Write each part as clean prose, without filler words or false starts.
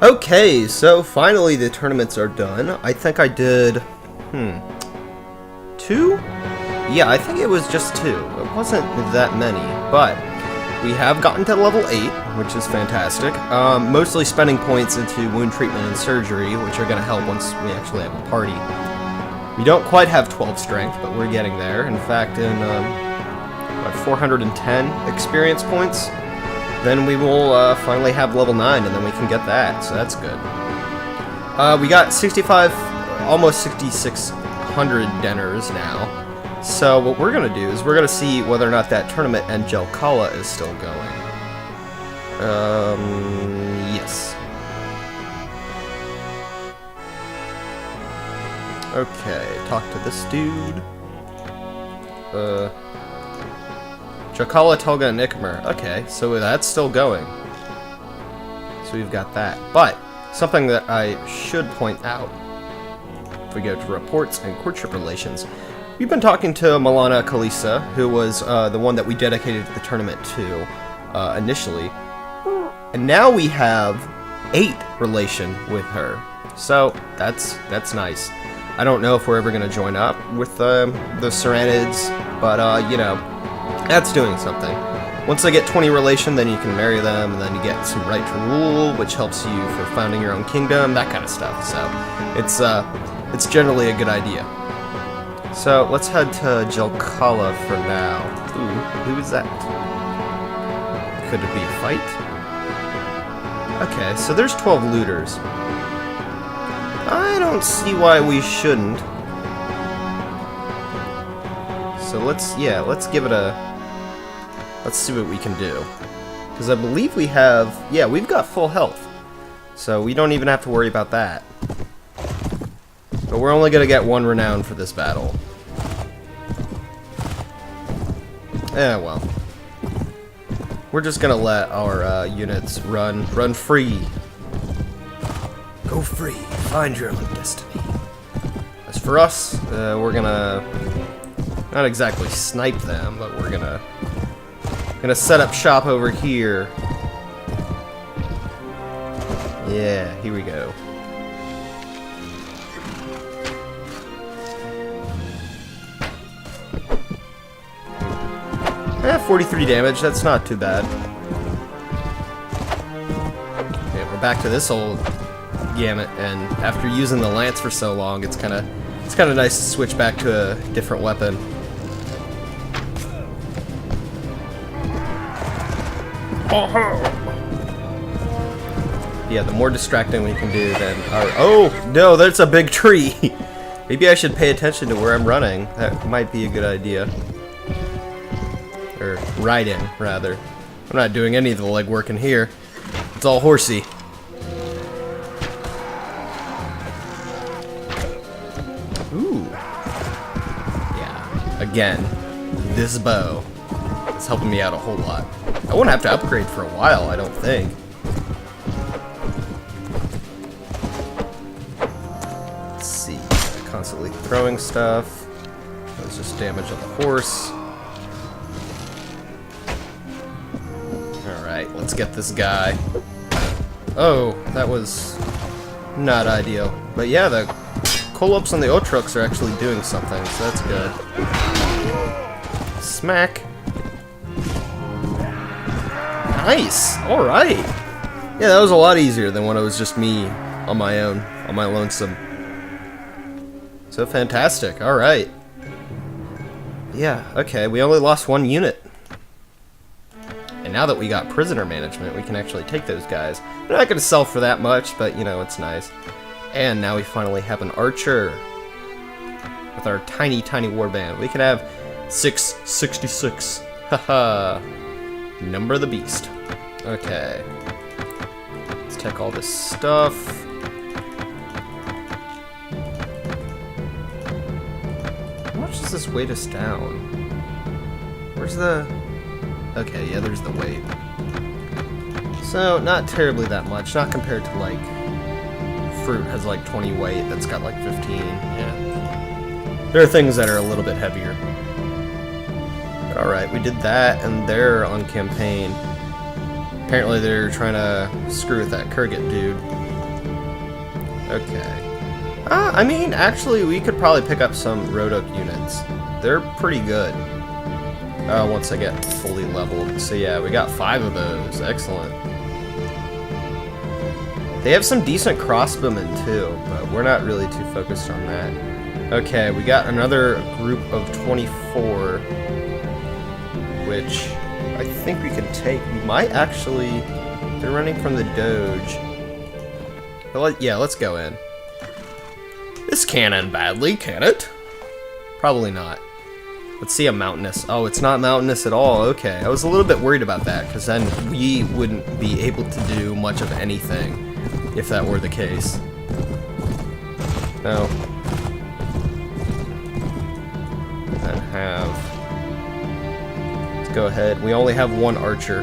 Okay, so finally the tournaments are done. I think I did, two? Yeah, I think it was just two. It wasn't that many, but we have gotten to level 8, which is fantastic. Mostly spending points into wound treatment and surgery, which are going to help once we actually have a party. We don't quite have 12 strength, but we're getting there. In fact, in 410 experience points, then we will finally have level 9, and then we can get that, so that's good. We got 65, almost 6,600 Denners now. So what we're going to do is we're going to see whether or not that tournament Angelcala is still going. Yes. Okay, talk to this dude. Jacala, Tolga, and Nikmer. Okay, so that's still going. So we've got that. But, something that I should point out, if we go to reports and courtship relations, we've been talking to Milana Kalisa, who was the one that we dedicated the tournament to initially. And now we have 8 relation with her. So, that's nice. I don't know if we're ever going to join up with the Serenids, but, you know, that's doing something. Once they get 20 relation, then you can marry them, and then you get some right to rule, which helps you for founding your own kingdom, that kind of stuff. So, it's generally a good idea. So, let's head to Jelkala for now. Ooh, who is that? Could it be a fight? Okay, so there's 12 looters. I don't see why we shouldn't. So let's give it a... Let's see what we can do. Because I believe we have... Yeah, we've got full health. So we don't even have to worry about that. But we're only going to get 1 renown for this battle. Eh, well. We're just going to let our units run free. Go free. Find your own destiny. As for us, we're going to... Not exactly snipe them, but we're going to set up shop over here. Yeah, here we go. 43 damage, that's not too bad. Okay, we're back to this old gamut, and after using the lance for so long, it's kind of nice to switch back to a different weapon. Yeah, the more distracting we can do, then our... Oh, no, that's a big tree! Maybe I should pay attention to where I'm running. That might be a good idea. Or riding, rather. I'm not doing any of the legwork in here. It's all horsey. Ooh. Yeah. Again, this bow is helping me out a whole lot. I won't have to upgrade for a while, I don't think. Let's see. Constantly throwing stuff. That's just damage on the horse. Alright, let's get this guy. Oh, that was not ideal. But yeah, the call-ups on the O-trucks are actually doing something, so that's good. Smack. Nice! Alright! Yeah, that was a lot easier than when it was just me on my own, on my lonesome. So fantastic, alright. Yeah, okay, we only lost 1 unit. And now that we got prisoner management, we can actually take those guys. They're not going to sell for that much, but, you know, it's nice. And now we finally have an archer. With our tiny, tiny warband. We can have 666. Haha. Number of the beast. Okay. Let's take all this stuff. How much does this weight us down? Where's the... Okay, yeah, there's the weight. So, not terribly that much. Not compared to, like, fruit has, like, 20 weight. That's got, like, 15. Yeah. There are things that are a little bit heavier. But alright, we did that, and they're on campaign. Apparently they're trying to screw with that Kurgan dude. Okay. I mean, actually, we could probably pick up some Rotok units. They're pretty good. Once I get fully leveled. So yeah, we got 5 of those. Excellent. They have some decent crossbowmen too, but we're not really too focused on that. Okay, we got another group of 24, which I think we can take. We might actually... They're running from the Doge. But yeah, let's go in. This can't end badly, can it? Probably not. Let's see a mountainous. Oh, it's not mountainous at all. Okay, I was a little bit worried about that, because then we wouldn't be able to do much of anything if that were the case. No. And have... Let's go ahead. We only have 1 archer,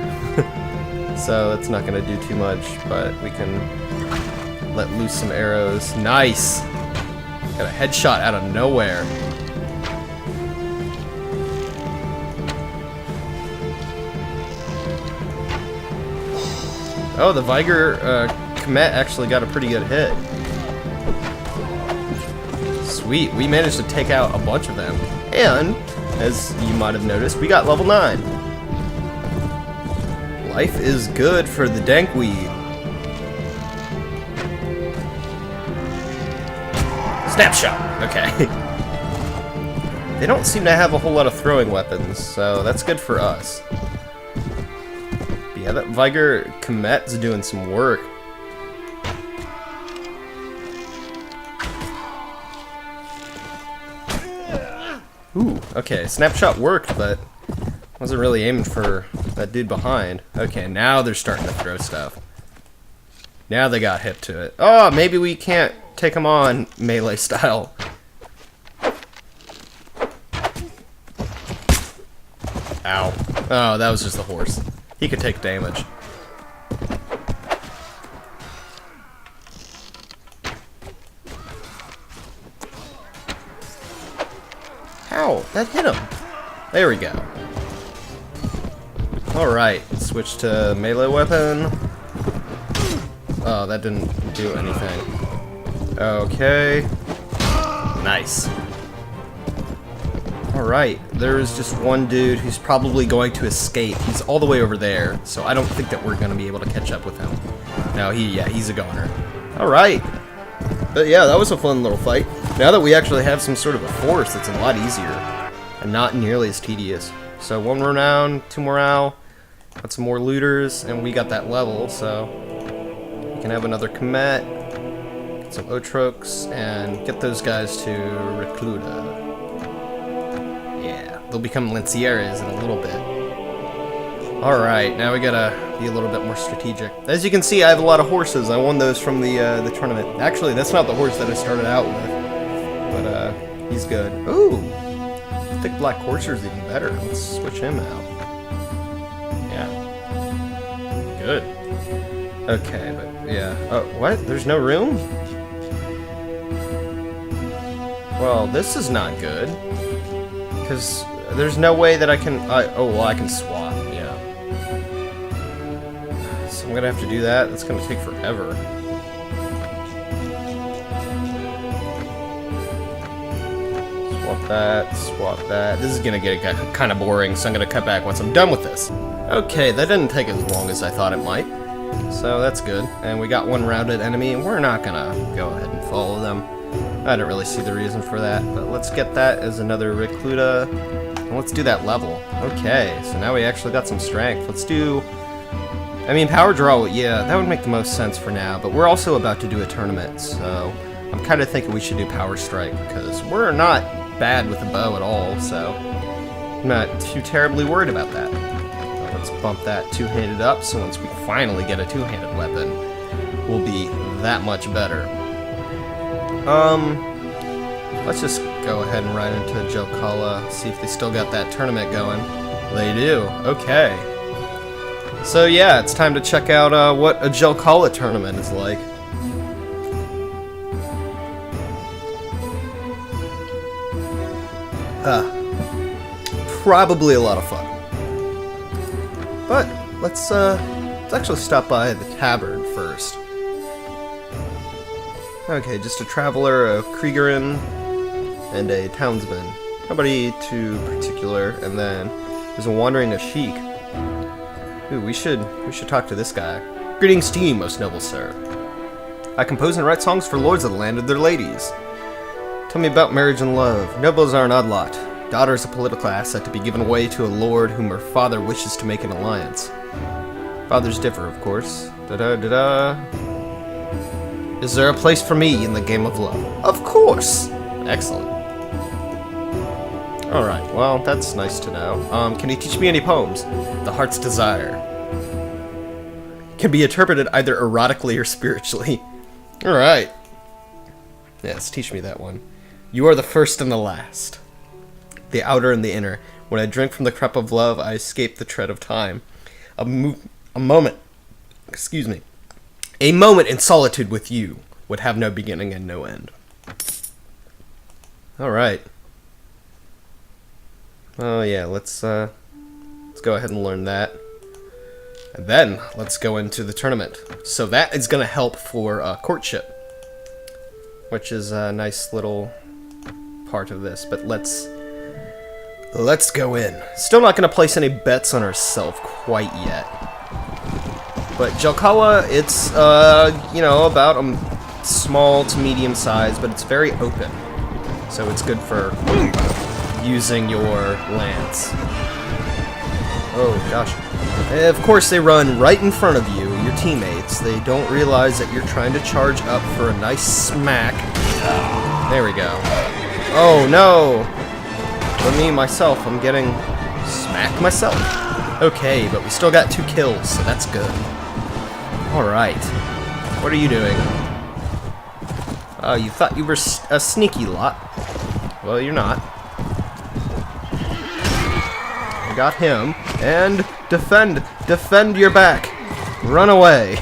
so that's not going to do too much, but we can let loose some arrows. Nice! Got a headshot out of nowhere. Oh, the Viger Komet actually got a pretty good hit. Sweet, we managed to take out a bunch of them. And, as you might have noticed, we got level 9. Life is good for the Dankweed. Snapshot! Okay. They don't seem to have a whole lot of throwing weapons, so that's good for us. Yeah, that Viger Komet's doing some work. Ooh, okay, snapshot worked, but wasn't really aiming for that dude behind. Okay, now they're starting to throw stuff. Now they got hip to it. Oh, maybe we can't take them on melee style. Ow. Oh, that was just the horse. He could take damage. Ow, that hit him. There we go. Alright, switch to melee weapon. Oh, that didn't do anything. Okay. Nice. Alright, there's just one dude who's probably going to escape. He's all the way over there, so I don't think that we're going to be able to catch up with him. No, he's a goner. Alright. But yeah, that was a fun little fight. Now that we actually have some sort of a force, it's a lot easier. And not nearly as tedious. So 1 renown, 2 morale, got some more looters, and we got that level, so we can have another Komet, get some Otroks, and get those guys to Recluta. Yeah, they'll become Lancieres in a little bit. Alright, now we gotta be a little bit more strategic. As you can see, I have a lot of horses. I won those from the tournament. Actually, that's not the horse that I started out with. But, he's good. Ooh! Thick Black Courser's even better. Let's switch him out. Yeah. Good. Okay, but, yeah. Oh, what? There's no room? Well, this is not good. Because there's no way that I can... oh, well, I can swap, yeah. So I'm gonna have to do that. That's gonna take forever. Swap that. This is gonna get kind of boring, so I'm gonna cut back once I'm done with this. Okay, that didn't take as long as I thought it might. So that's good. And we got 1 rounded enemy, and we're not gonna go ahead and follow them. I didn't really see the reason for that, but let's get that as another Recluta, and let's do that level. Okay, so now we actually got some strength. Let's do... I mean, power draw, yeah, that would make the most sense for now, but we're also about to do a tournament, so I'm kind of thinking we should do power strike, because we're not bad with the bow at all, so I'm not too terribly worried about that. But let's bump that 2-handed up, so once we finally get a 2-handed weapon, we'll be that much better. Let's just go ahead and ride into Jokala, see if they still got that tournament going. They do. Okay. So yeah, it's time to check out what a Jokala tournament is like. Probably a lot of fun. But let's Let's actually stop by the tavern first. Okay, just a traveler, a Kriegerin, and a townsman. Nobody too particular, and then there's a wandering Ashik. Ooh, we should talk to this guy. Greetings to you, most noble sir. I compose and write songs for lords of the land and their ladies. Tell me about marriage and love. Nobles are an odd lot. Daughter is a political asset to be given away to a lord whom her father wishes to make an alliance. Fathers differ, of course. Da-da-da-da. Is there a place for me in the game of love? Of course! Excellent. Alright, well, that's nice to know. Can you teach me any poems? The Heart's Desire. Can be interpreted either erotically or spiritually. Alright. Yes, teach me that one. You are the first and the last. The outer and the inner. When I drink from the cup of love, I escape the tread of time. A moment. Excuse me. A moment in solitude with you would have no beginning and no end. Alright. Oh yeah, let's go ahead and learn that. And then, let's go into the tournament. So that is going to help for courtship. Which is a nice little part of this. But let's go in. Still not going to place any bets on ourselves quite yet. But Jalkala, it's, you know, about a small to medium size, but it's very open. So it's good for using your lance. Oh, gosh. Of course, they run right in front of you, your teammates. They don't realize that you're trying to charge up for a nice smack. There we go. Oh, no! For me, myself, I'm getting smacked myself. Okay, but we still got 2 kills, so that's good. Alright. What are you doing? You thought you were a sneaky lot. Well, you're not. I got him. And defend! Defend your back! Run away!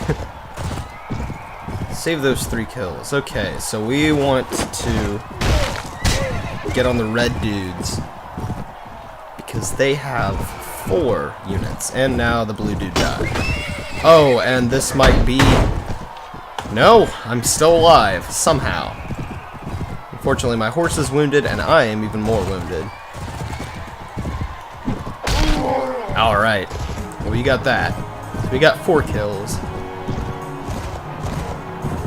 Save those 3 kills. Okay, so we want to get on the red dudes. Because they have 4 units. And now the blue dude died. Oh, and this might be... No, I'm still alive, somehow. Unfortunately, my horse is wounded, and I am even more wounded. Alright, well, we got that. We got 4 kills.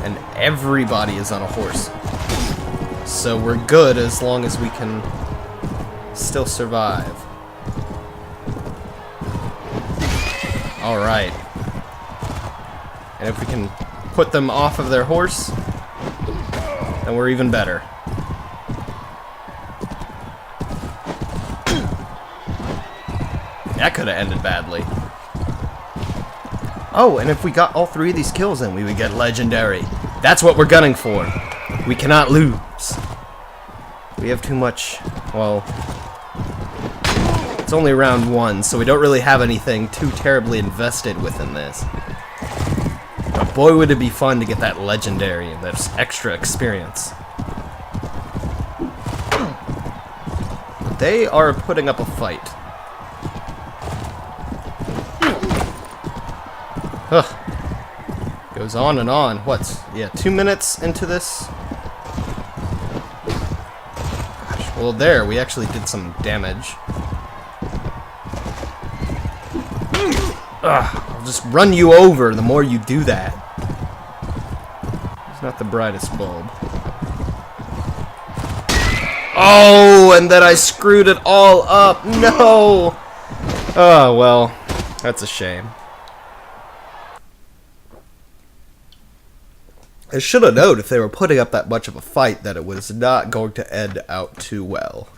And everybody is on a horse. So we're good as long as we can still survive. Alright. And if we can put them off of their horse, then we're even better. That could have ended badly. Oh, and if we got all 3 of these kills, then we would get legendary. That's what we're gunning for. We cannot lose. We have too much, well... It's only round 1, so we don't really have anything too terribly invested within this. But boy, would it be fun to get that legendary and that extra experience. They are putting up a fight. Ugh. Goes on and on. What? Yeah, 2 minutes into this? Gosh, well, there, we actually did some damage. Ugh, I'll just run you over the more you do that. It's not the brightest bulb. Oh, and then I screwed it all up. No! Oh, well, that's a shame. I should have known if they were putting up that much of a fight that it was not going to end out too well.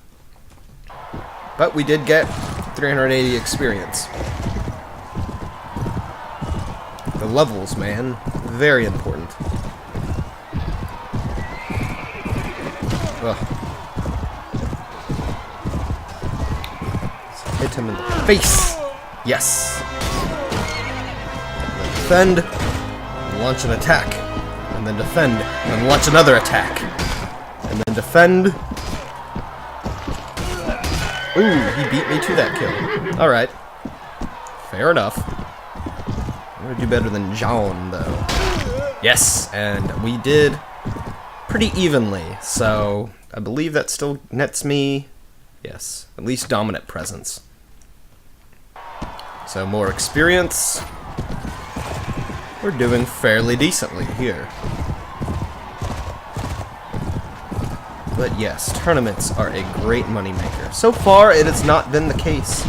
But we did get 380 experience. The levels, man. Very important. Ugh. Let's hit him in the face! Yes! Defend. Launch an attack. And then defend. And launch another attack. And then defend. Ooh, he beat me to that kill. Alright. Fair enough. I'm gonna do better than John, though. Yes, and we did pretty evenly, so I believe that still nets me, yes, at least dominant presence. So more experience. We're doing fairly decently here. But yes, tournaments are a great moneymaker. So far, it has not been the case,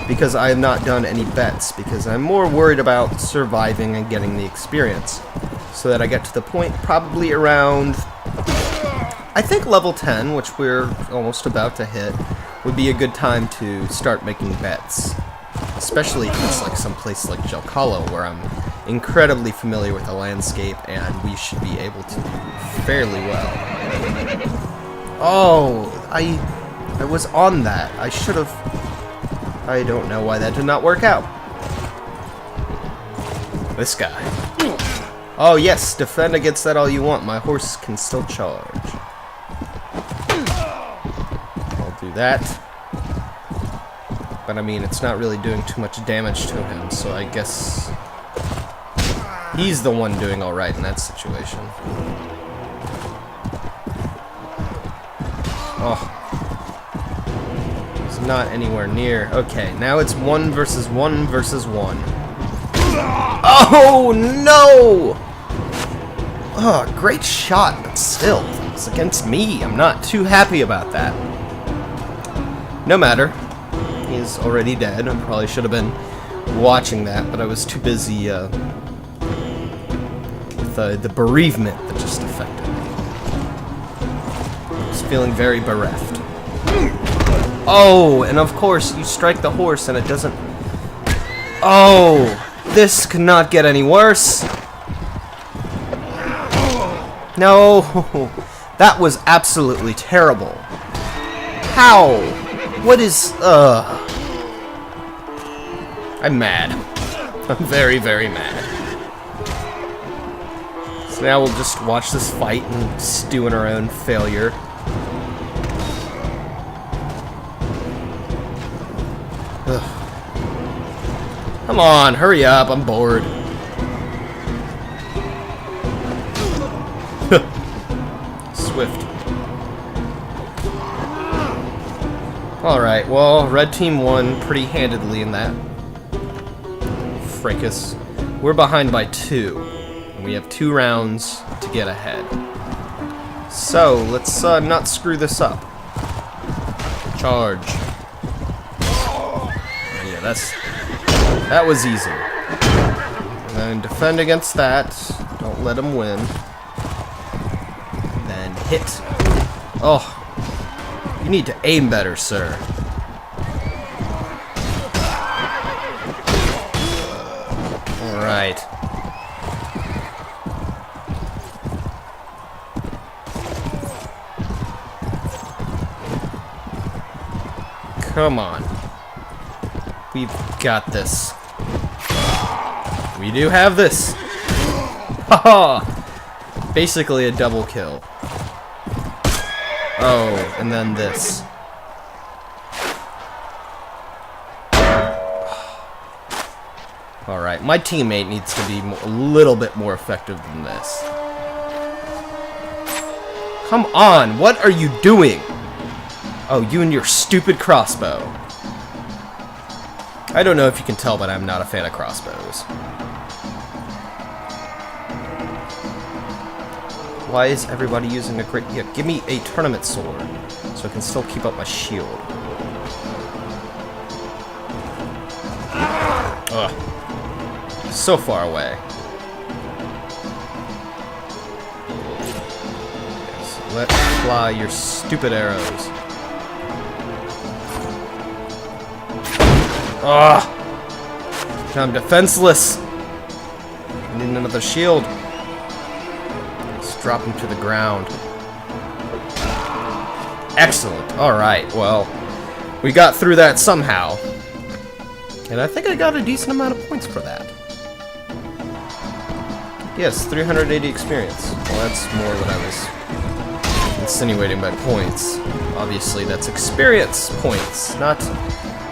because I have not done any bets, because I'm more worried about surviving and getting the experience. So that I get to the point probably around, I think level 10, which we're almost about to hit, would be a good time to start making bets. Especially if it's like someplace like Jelcala, where I'm incredibly familiar with the landscape, and we should be able to do fairly well. Oh, I was on that. I should have... I don't know why that did not work out. This guy. Oh yes, defend against that all you want. My horse can still charge. I'll do that. But I mean, it's not really doing too much damage to him, so I guess he's the one doing alright in that situation. Oh. He's not anywhere near. Okay, now it's 1 versus 1 versus 1. Oh, no! Oh, great shot, but still, it's against me. I'm not too happy about that. No matter. He's already dead. I probably should have been watching that, but I was too busy with the bereavement that just affected me. I was feeling very bereft. Oh, and of course, you strike the horse and it doesn't... Oh, this could not get any worse. No, that was absolutely terrible. How? What is... I'm mad. I'm very, very mad. So now we'll just watch this fight and stew in our own failure. Ugh. Come on, hurry up, I'm bored. Swift. Alright, well, red team won pretty handedly in that. Fracas. We're behind by 2. And we have 2 rounds to get ahead. So, let's not screw this up. Charge. Yeah, that was easy. And then defend against that. Don't let him win. Then hit. Oh. You need to aim better, sir. Alright. Come on. We've got this. We do have this. Haha! Basically a double kill. Oh, and then this. Alright, my teammate needs to be a little bit more effective than this. Come on, what are you doing? Oh, you and your stupid crossbow. I don't know if you can tell, but I'm not a fan of crossbows. Why is everybody using a great... Yeah, give me a tournament sword, so I can still keep up my shield. Ugh. So far away. Yes, let fly your stupid arrows. Ugh! I'm defenseless! I need another shield. Drop him to the ground. Excellent. Alright, well, we got through that somehow. And I think I got a decent amount of points for that. Yes, 380 experience. Well, that's more than I was insinuating by points. Obviously, that's experience points, not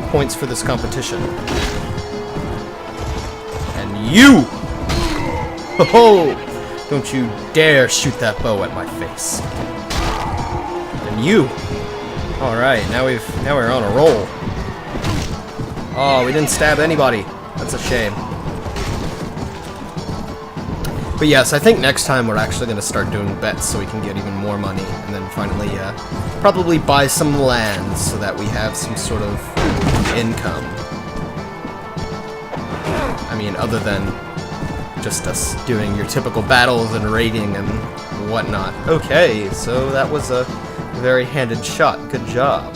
points for this competition. And you! Ho-ho! Don't you dare shoot that bow at my face. And you! Alright, now we're on a roll. Oh, we didn't stab anybody. That's a shame. But yes, I think next time we're actually going to start doing bets so we can get even more money. And then finally, probably buy some land so that we have some sort of income. I mean, other than just us doing your typical battles and raiding and whatnot. Okay, so that was a very handed shot. Good job.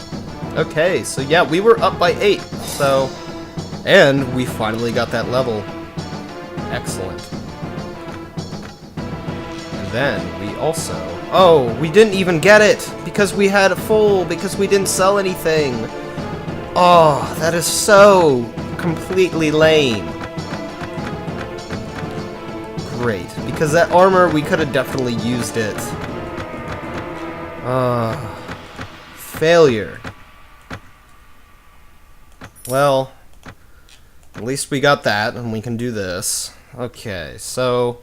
Okay, so yeah, we were up by 8. So, and we finally got that level. Excellent. Then we also... Oh, we didn't even get it! Because we had a full, because we didn't sell anything! Oh, that is so completely lame. Great, because that armor, we could have definitely used it. Failure. Well, at least we got that, and we can do this. Okay, so...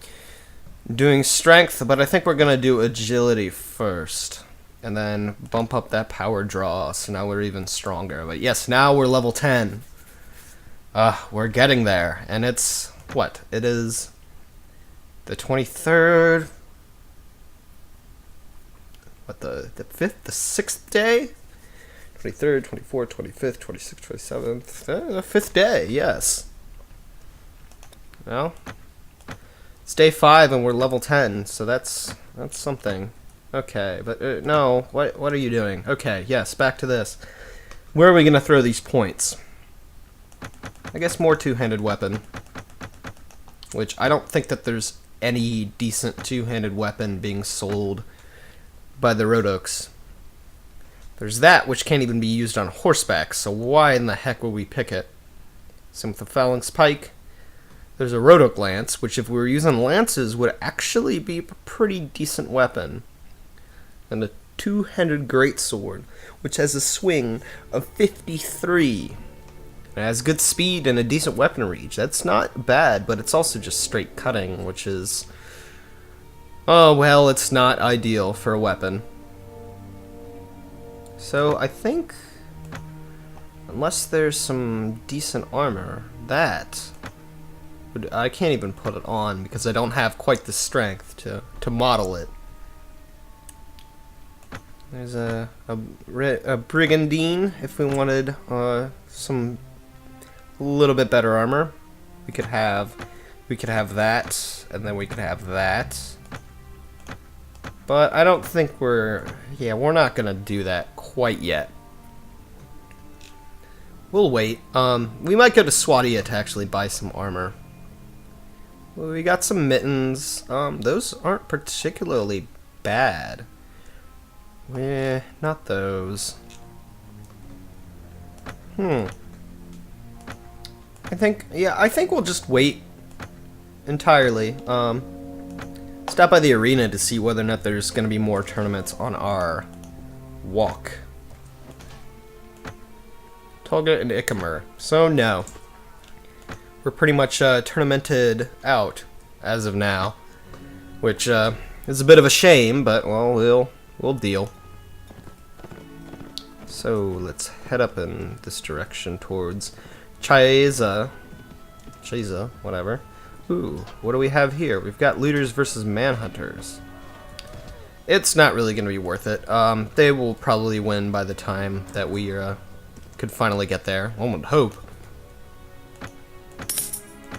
doing strength, but I think we're gonna do agility first, and then bump up that power draw, so now we're even stronger. But yes, now we're level 10. We're getting there, and it's, what? It is the 23rd, what, the 5th, the 6th day? 23rd, 24th, 25th, 26th, 27th, the 5th day, yes. Well... it's day 5 and we're level 10, so that's something. Okay, but no, what are you doing? Okay, yes, back to this. Where are we gonna throw these points? I guess more two-handed weapon, which I don't think that there's any decent two-handed weapon being sold by the Rodokes. There's that, which can't even be used on horseback, so why in the heck would we pick it? Same with the phalanx pike. There's a Rodok lance, which if we were using lances would actually be a pretty decent weapon. And a two-handed greatsword, which has a swing of 53. It has good speed and a decent weapon reach. That's not bad, but it's also just straight cutting, which is... oh, well, it's not ideal for a weapon. So I think... unless there's some decent armor, that... I can't even put it on because I don't have quite the strength to model it. There's a brigandine if we wanted some little bit better armor. We could have that, and then we could have that. But I don't think we're not gonna do that quite yet. We'll wait. We might go to Swadia to actually buy some armor. Well, we got some mittens. Those aren't particularly bad. Not those. I think we'll just wait entirely. Stop by the arena to see whether or not there's going to be more tournaments on our walk. Tolga and Ikamer. So no. We're pretty much tournamented out as of now, which is a bit of a shame, but well, we'll deal. So let's head up in this direction towards Chiesa, whatever. Ooh, what do we have here? We've got looters versus manhunters. It's not really going to be worth it. They will probably win by the time that we could finally get there. One would hope.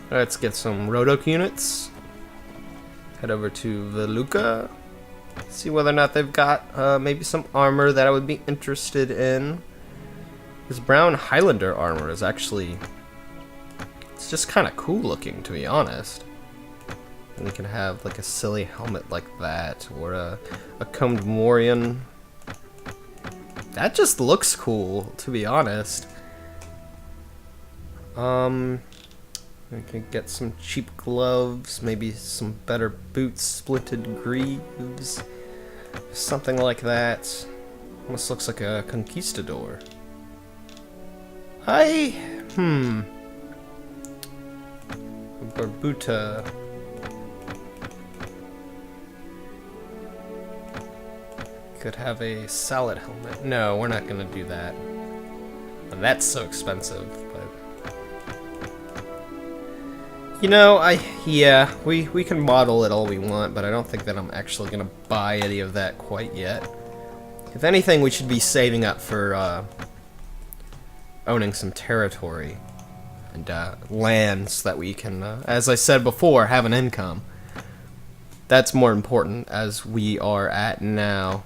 Let's get some Rodok units. Head over to Veluca. See whether or not they've got maybe some armor that I would be interested in. This brown Highlander armor is actually... it's just kind of cool looking, to be honest. And we can have like a silly helmet like that, or a combed morion. That just looks cool, to be honest. We can get some cheap gloves, maybe some better boots, splinted greaves, something like that. Almost looks like a conquistador. Barbuta. Could have a salad helmet. No, we're not gonna do that. That's so expensive, but... You know, yeah, we can model it all we want, but I don't think that I'm actually gonna buy any of that quite yet. If anything, we should be saving up for, owning some territory and, land so that we can, as I said before, have an income. That's more important as we are at now.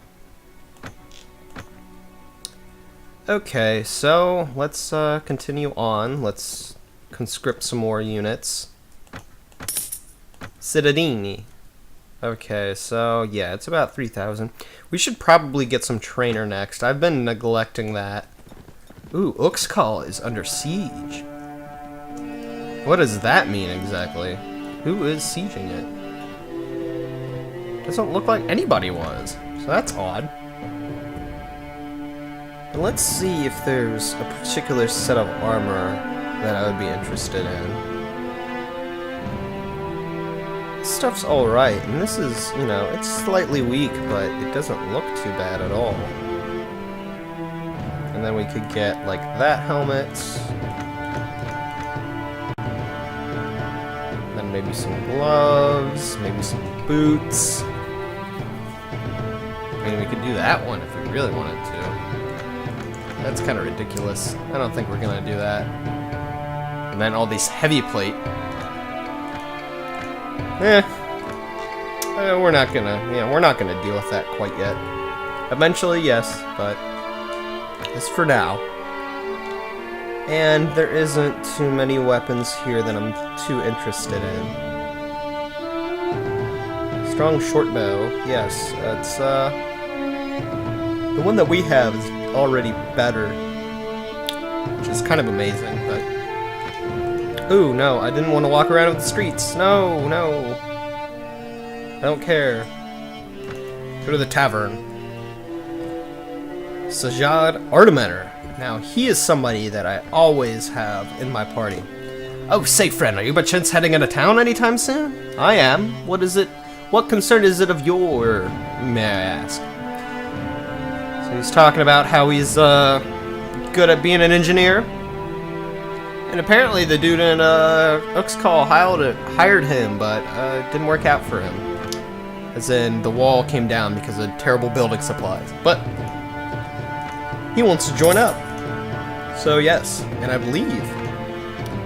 Okay, so let's continue on. Let's conscript some more units. Cittadini. Okay, so yeah, it's about 3,000. We should probably get some trainer next. I've been neglecting that. Ooh, Uxkhal is under siege. What does that mean exactly? Who is sieging it? Doesn't look like anybody was, so that's odd. Let's see if there's a particular set of armor that I would be interested in. This stuff's alright, and this is, you know, it's slightly weak, but it doesn't look too bad at all. And then we could get, like, that helmet. Then maybe some gloves, maybe some boots. I mean, we could do that one if we really wanted to. That's kind of ridiculous. I don't think we're gonna do that. And then all these heavy plate. We're not gonna deal with that quite yet. Eventually, yes, but just for now. And there isn't too many weapons here that I'm too interested in. Strong short bow, yes, that's the one that we have is already better, which is kind of amazing, but... Ooh, no, I didn't want to walk around with the streets. No, no. I don't care. Go to the tavern. Sajad Artimeter. Now, he is somebody that I always have in my party. Oh, say, friend, are you by chance heading out of town anytime soon? I am. What is it? What concern is it of your, may I ask? So he's talking about how he's good at being an engineer. And apparently the dude in Uxkhal hired him, but it didn't work out for him. As in, the wall came down because of terrible building supplies. But he wants to join up. So yes, and I believe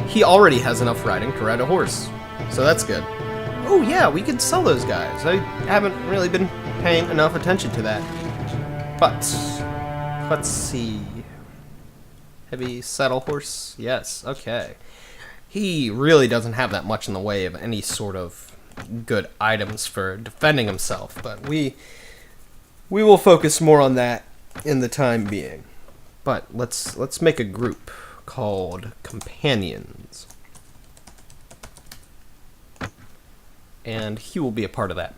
he already has enough riding to ride a horse. So that's good. Oh yeah, we could sell those guys. I haven't really been paying enough attention to that. But, let's see. Heavy saddle horse? Yes, okay. He really doesn't have that much in the way of any sort of good items for defending himself, but we will focus more on that in the time being. But let's make a group called Companions. And he will be a part of that.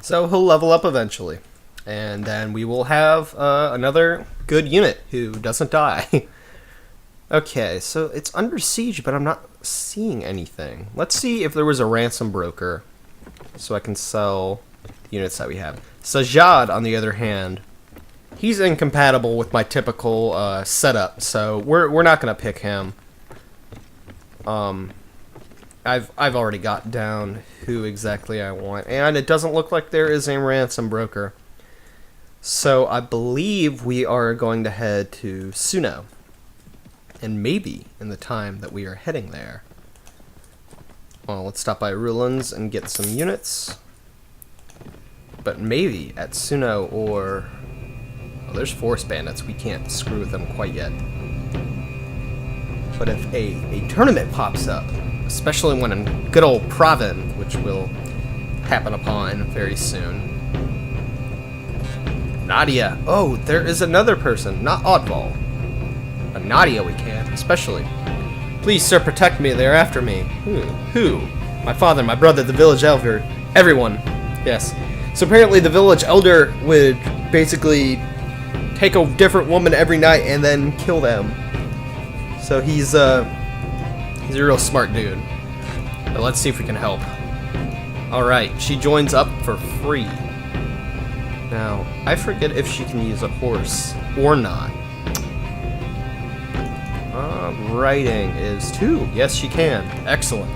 So he'll level up eventually. And then we will have another good unit who doesn't die. Okay, so it's under siege, but I'm not seeing anything. Let's see if there was a ransom broker so I can sell the units that we have. Sajad, on the other hand, he's incompatible with my typical setup, so we're not going to pick him. I've already got down who exactly I want, and it doesn't look like there is a ransom broker. So I believe we are going to head to Suno. And maybe in the time that we are heading there. Well, let's stop by Rulan's and get some units. But maybe at Suno or... Well, there's forest bandits. We can't screw with them quite yet. But if a tournament pops up, especially when in good old Provin, which will happen upon very soon. Nadia. Oh, there is another person, not Oddball. But Nadia we can, especially. Please, sir, protect me. They're after me. Who? My father, my brother, the village elder. Everyone. Yes. So apparently the village elder would basically take a different woman every night and then kill them. So he's a real smart dude. But let's see if we can help. Alright, she joins up for free. Now, I forget if she can use a horse or not. Writing is 2. Yes, she can. Excellent.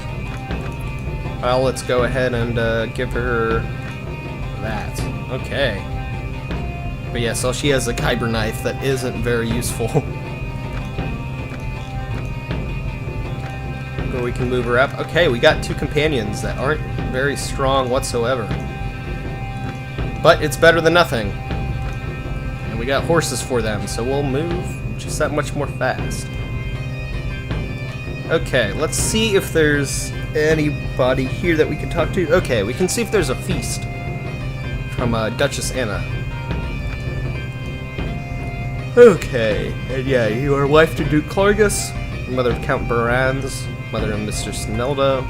Well, let's go ahead and give her that. Okay. But yeah, so she has a kyber knife that isn't very useful. Or we can move her up. Okay, we got 2 companions that aren't very strong whatsoever. But it's better than nothing. And we got horses for them, so we'll move just that much more fast. Okay, let's see if there's anybody here that we can talk to. Okay, we can see if there's a feast from Duchess Anna. Okay, and yeah, you are wife to Duke Clorgus, mother of Count Baranz, mother of Mr. Sneldo.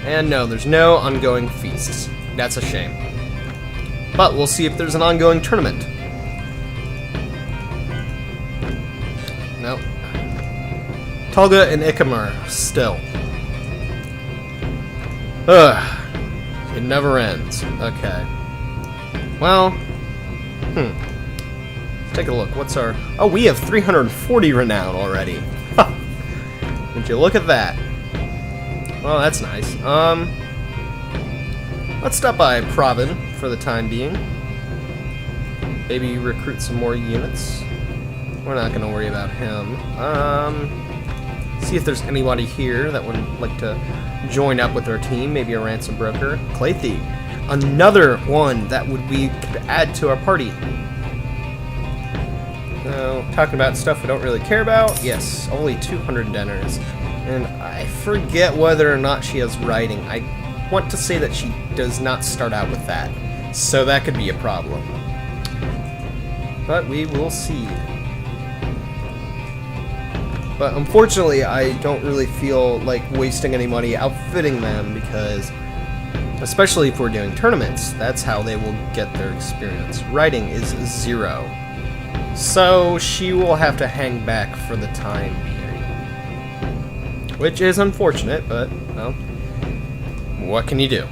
And no, there's no ongoing feasts. That's a shame. But we'll see if there's an ongoing tournament. Nope. Tolga and Ikamar, still. Ugh. It never ends. Okay. Well, let's take a look. What's our... Oh, we have 340 renown already. Would you look at that? Well, that's nice. Let's stop by Provin for the time being. Maybe recruit some more units. We're not going to worry about him. See if there's anybody here that would like to join up with our team. Maybe a ransom broker. Claythe. Another one that we could add to our party. Talking about stuff we don't really care about. Yes, only 200 denars. And I forget whether or not she has writing. I want to say that she does not start out with that. So that could be a problem. But we will see. But unfortunately, I don't really feel like wasting any money outfitting them because, especially if we're doing tournaments, that's how they will get their experience. Writing is 0. So she will have to hang back for the time being. Which is unfortunate, but, well, what can you do?